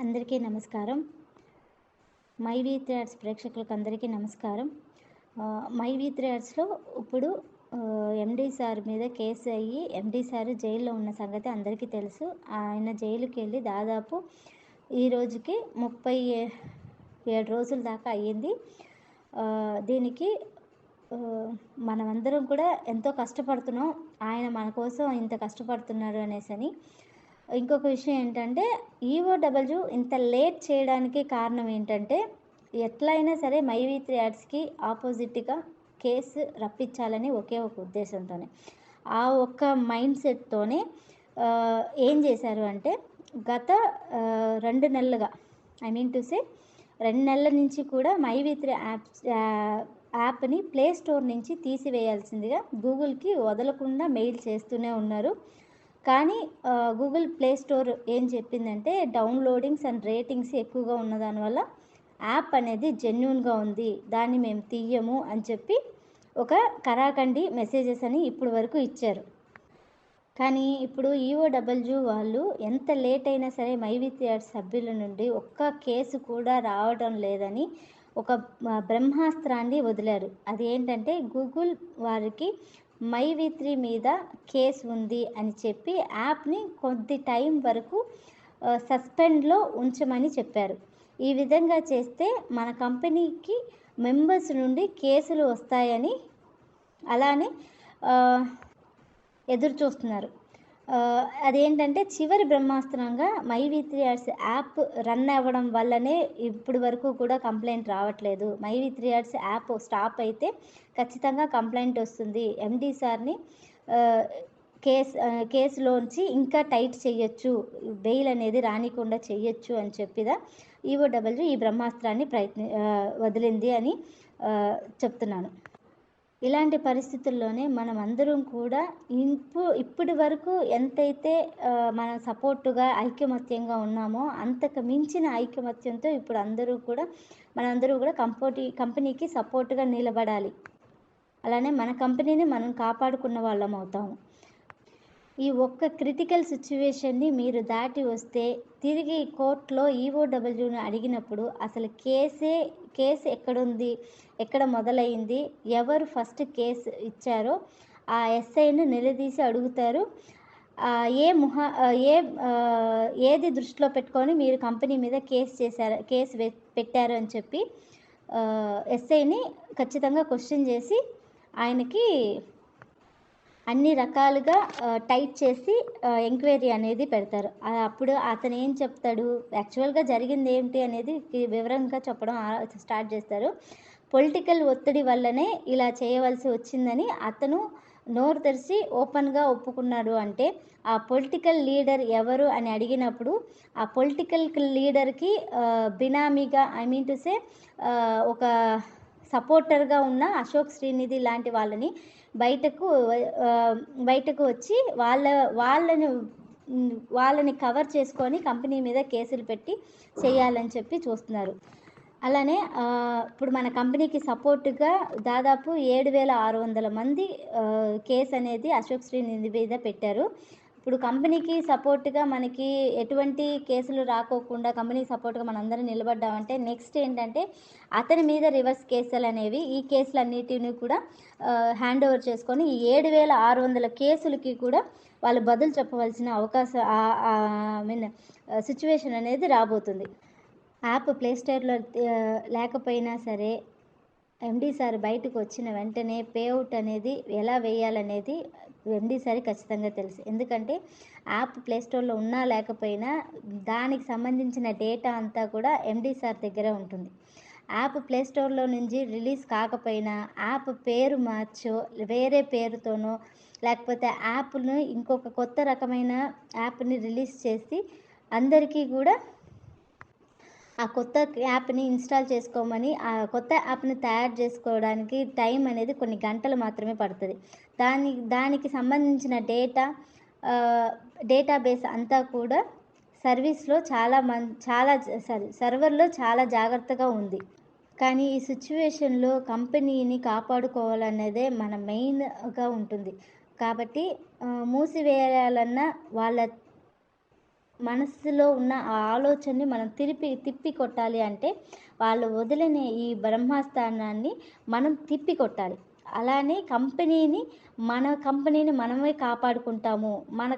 అందరికీ నమస్కారం. My V threads ప్రేక్షకులకు అందరికీ నమస్కారం. మై వీ థ్రెడ్స్‌లో ఇప్పుడు ఎండీ సార్ మీద కేసు అయ్యి ఎండీ సార్ జైల్లో ఉన్న సంగతి అందరికీ తెలుసు. ఆయన జైలుకెళ్ళి దాదాపు ఈ రోజుకి 37 రోజుల దాకా అయ్యింది. దీనికి మనమందరం కూడా ఎంతో కష్టపడుతున్నాం. ఆయన మన కోసం ఇంత కష్టపడుతున్నాడు అనేసని. ఇంకొక విషయం ఏంటంటే ఈఓడబ్ల్యూ ఇంత లేట్ చేయడానికి కారణం ఏంటంటే ఎట్లయినా సరే మై వీ థ్రెడ్స్‌కి ఆపోజిట్‌గా కేసు రప్పించాలని ఒకే ఒక ఉద్దేశంతోనే. ఆ ఒక్క మైండ్ సెట్‌తోనే ఏం చేశారు అంటే గత 2 నెలలుగా 2 నెలల నుంచి కూడా మై వీ థ్రెడ్స్ యాప్‌ని ప్లే స్టోర్ నుంచి తీసివేయాల్సిందిగా గూగుల్‌కి వదలకుండా మెయిల్ చేస్తూనే ఉన్నారు. కానీ గూగుల్ ప్లే స్టోర్ ఏం చెప్పిందంటే డౌన్లోడింగ్స్ అండ్ రేటింగ్స్ ఎక్కువగా ఉన్న దానివల్ల యాప్ అనేది జెన్యూన్గా ఉంది, దాన్ని మేము తీయము అని చెప్పి ఒక కరాఖండి మెసేజెస్ అని ఇప్పుడు వరకు ఇచ్చారు. కానీ ఇప్పుడు ఈఓడబ్ల్యూ వాళ్ళు ఎంత లేట్ అయినా సరే మై వీ థ్రెడ్స్ సభ్యుల నుండి ఒక్క కేసు కూడా రావడం లేదని ఒక బ్రహ్మాస్త్రాన్ని వదిలారు. అది ఏంటంటే గూగుల్ వారికి మై వీ త్రీ మీద కేసు ఉంది అని చెప్పి యాప్ని కొద్ది టైం వరకు సస్పెండ్లో ఉంచమని చెప్పారు. ఈ విధంగా చేస్తే మన కంపెనీకి మెంబర్స్ నుండి కేసులు వస్తాయని అలానే ఎదురు చూస్తున్నారు. అదేంటంటే చివరి బ్రహ్మాస్త్రంగా my V threads app run అవ్వడం వల్లనే ఇప్పుడు వరకు కూడా కంప్లైంట్ రావట్లేదు. My V threads app stop అయితే ఖచ్చితంగా కంప్లైంట్ వస్తుంది. ఎండీ సార్ని కేసులోంచి ఇంకా టైట్ చేయొచ్చు, బెయిల్ అనేది రానికుండా చేయొచ్చు అని చెప్పిదా ఈఓడబ్ల్యూ ఈ బ్రహ్మాస్త్రాన్ని వదిలింది అని చెప్తున్నాను. ఇలాంటి పరిస్థితుల్లోనే మనం అందరం కూడా ఇప్పటి వరకు ఎంతైతే మనం సపోర్టుగా ఐకమత్యంగా ఉన్నామో అంతకు మించిన ఐకమత్యంతో ఇప్పుడు మనందరూ కూడా కంపెనీకి సపోర్టుగా నిలబడాలి. అలానే మన కంపెనీని మనం కాపాడుకున్న వాళ్ళం అవుతాము. ఈ ఒక్క క్రిటికల్ సిచ్యువేషన్ని మీరు దాటి వస్తే తిరిగి కోర్టులో ఈఓడబ్ల్యూని అడిగినప్పుడు అసలు కేసు ఎక్కడుంది, ఎక్కడ మొదలైంది, ఎవరు ఫస్ట్ కేసు ఇచ్చారో ఆ ఎస్ఐని నిలదీసి అడుగుతారు. ఏది దృష్టిలో పెట్టుకొని మీరు కంపెనీ మీద కేసు పెట్టారు అని చెప్పి ఎస్ఐని ఖచ్చితంగా క్వశ్చన్ చేసి ఆయనకి అన్ని రకాలుగా టైట్ చేసి ఎంక్వైరీ అనేది పెడతారు. అప్పుడు అతను ఏం చెప్తాడు, యాక్చువల్గా జరిగింది ఏంటి అనేది వివరంగా చెప్పడం స్టార్ట్ చేస్తారు. పొలిటికల్ ఒత్తిడి వల్లనే ఇలా చేయవలసి వచ్చిందని అతను నోరు తెరిచి ఓపెన్గా ఒప్పుకున్నాడు. అంటే ఆ పొలిటికల్ లీడర్ ఎవరు అని అడిగినప్పుడు ఆ పొలిటికల్ లీడర్కి బినామీగా ఒక సపోర్టర్గా ఉన్న అశోక్ శ్రీనిధి లాంటి వాళ్ళని బయటకు వచ్చి వాళ్ళని కవర్ చేసుకొని కంపెనీ మీద కేసులు పెట్టి చేయాలని చెప్పి చూస్తున్నారు. అలానే ఇప్పుడు మన కంపెనీకి సపోర్టుగా దాదాపు 7,600 మంది కేసు అనేది అశోక్ శ్రీనిధి మీద పెట్టారు. ఇప్పుడు కంపెనీకి సపోర్ట్గా మనకి ఎటువంటి కేసులు రాకోకుండా కంపెనీకి సపోర్ట్గా మనందరం నిలబడ్డామంటే నెక్స్ట్ ఏంటంటే అతని మీద రివర్స్ కేసులు అనేవి ఈ కేసులన్నిటిని కూడా హ్యాండ్ ఓవర్ చేసుకొని ఈ 7,600 కేసులకి కూడా వాళ్ళు బదులు చెప్పవలసిన సిచ్యువేషన్ అనేది రాబోతుంది. యాప్ ప్లే స్టోర్లో లేకపోయినా సరే ఎండీ సార్ బయటకు వచ్చిన వెంటనే పేఅవుట్ అనేది ఎలా వేయాలనేది ఎండీ సార్ ఖచ్చితంగా తెలుసు. ఎందుకంటే యాప్ ప్లే స్టోర్లో ఉన్నా లేకపోయినా దానికి సంబంధించిన డేటా అంతా కూడా ఎండీ సార్ దగ్గర ఉంటుంది. యాప్ ప్లే స్టోర్లో నుంచి రిలీజ్ కాకపోయినా యాప్ పేరు మార్చో వేరే పేరుతోనో లేకపోతే యాప్ను ఇంకొక కొత్త రకమైన యాప్ని రిలీజ్ చేసి అందరికీ కూడా ఆ కొత్త యాప్ని ఇన్స్టాల్ చేసుకోమని ఆ కొత్త యాప్ని తయారు చేసుకోవడానికి టైం అనేది కొన్ని గంటలు మాత్రమే పడుతుంది. దానికి సంబంధించిన డేటాబేస్ అంతా కూడా సర్వర్లో చాలా జాగ్రత్తగా ఉంది. కానీ ఈ సిచ్యువేషన్లో కంపెనీని కాపాడుకోవాలనేదే మన మెయిన్గా ఉంటుంది. కాబట్టి మూసివేయాలన్నా మనసులో ఉన్న ఆ ఆలోచనని మనం తిప్పి కొట్టాలి అంటే, వాళ్ళు వదిలిన ఈ బ్రహ్మస్థానాన్ని మనం తిప్పి కొట్టాలి. అలానే మన కంపెనీని మనమే కాపాడుకుంటాము. మన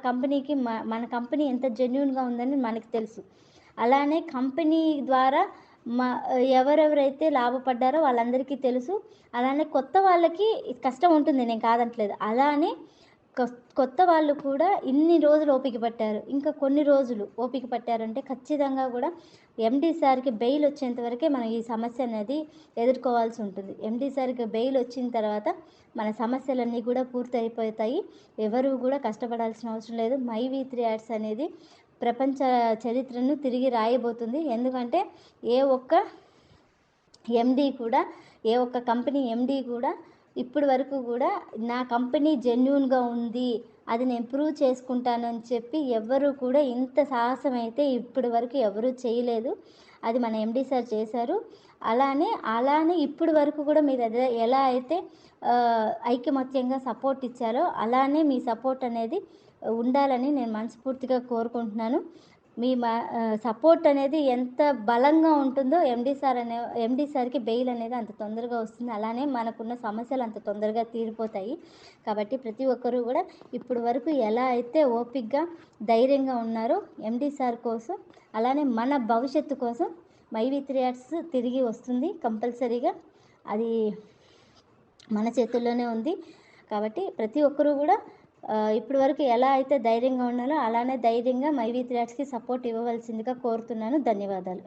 కంపెనీ ఎంత జెన్యూన్‌గా ఉందని మనకి తెలుసు. అలానే కంపెనీ ద్వారా మ ఎవరెవరైతే లాభపడ్డారో వాళ్ళందరికీ తెలుసు. అలానే కొత్త వాళ్ళకి కష్టం ఉంటుంది, నేను కాదనట్లేదు. అలానే కొత్త వాళ్ళు కూడా ఇన్ని రోజులు ఓపిక పట్టారు. ఇంకా కొన్ని రోజులు ఓపిక పట్టారంటే ఖచ్చితంగా గూడా ఎండీ సార్‌కి బెయిల్ వచ్చేంత వరకే మనం ఈ సమస్య అనేది ఎదుర్కోవాల్సి ఉంటుంది. ఎండీ సార్‌కి బెయిల్ వచ్చిన తర్వాత మన సమస్యలన్నీ కూడా పూర్తయిపోతాయి. ఎవరు గూడా కష్టపడాల్సిన అవసరం లేదు. మై వి3 యాడ్స్ అనేది ప్రపంచ చరిత్రను తిరిగి రాయబోతుంది. ఎందుకంటే ఏ ఒక్క ఎండీ కూడా, ఏ ఒక్క కంపెనీ ఎండీ కూడా ఇప్పటి వరకు కూడా నా కంపెనీ జెన్యూన్‌గా ఉంది, అది నేను ప్రూవ్ చేసుకుంటానని చెప్పి ఎవ్వరు కూడా ఇంత సాహసం అయితే ఇప్పటి వరకు ఎవరు చేయలేదు. అది మన ఎండీ సార్ చేశారు. అలానే ఇప్పటి వరకు కూడా మీరు ఎలా అయితే ఐకమత్యంగా సపోర్ట్ ఇచ్చారో అలానే మీ సపోర్ట్ అనేది ఉండాలని నేను మనస్ఫూర్తిగా కోరుకుంటున్నాను. సపోర్ట్ అనేది ఎంత బలంగా ఉంటుందో ఎండీ సార్‌కి బెయిల్ అనేది అంత తొందరగా వస్తుంది. అలానే మనకున్న సమస్యలు అంత తొందరగా తీరిపోతాయి. కాబట్టి ప్రతి ఒక్కరు గూడా ఇప్పటి వరకు ఎలా అయితే ఓపికగా, ధైర్యంగా ఉన్నారో ఎండీ సార్ కోసం, అలానే మన భవిష్యత్తు కోసం మై వి3 యాడ్స్ తిరిగి వస్తుంది కంపల్సరీగా. అది మన చేతుల్లోనే ఉంది. కాబట్టి ప్రతి ఒక్కరు గూడా ఇప్పటి వరకు ఎలా అయితే ధైర్యంగా ఉన్నారో అలానే ధైర్యంగా మై వి3 యాడ్స్‌కి సపోర్ట్ ఇవ్వవలసిందిగా కోరుతున్నాను. ధన్యవాదాలు.